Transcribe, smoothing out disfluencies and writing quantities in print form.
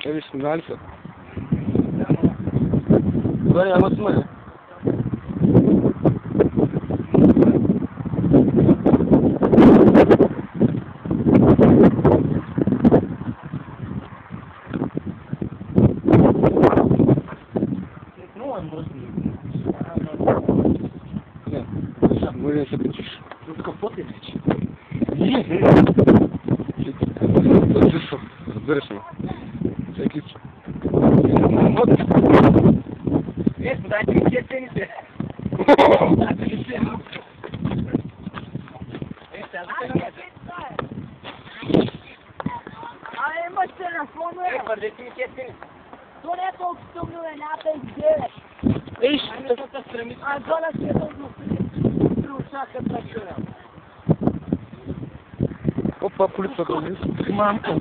Eles com alfa. Agora é uma semana. Não ando assim. Não, mulher sabe disso. Não fica potente. Zresztą. Jakiś... Wiesz, dajcie mi kieszeni. Ale masz telefonu, Dajcie mi kieszeni. to nie to wciągnąłem na tej gdzie. Iść! A zaraz się to ruszakę trafiłem. Opa, policja to jest. Mam to.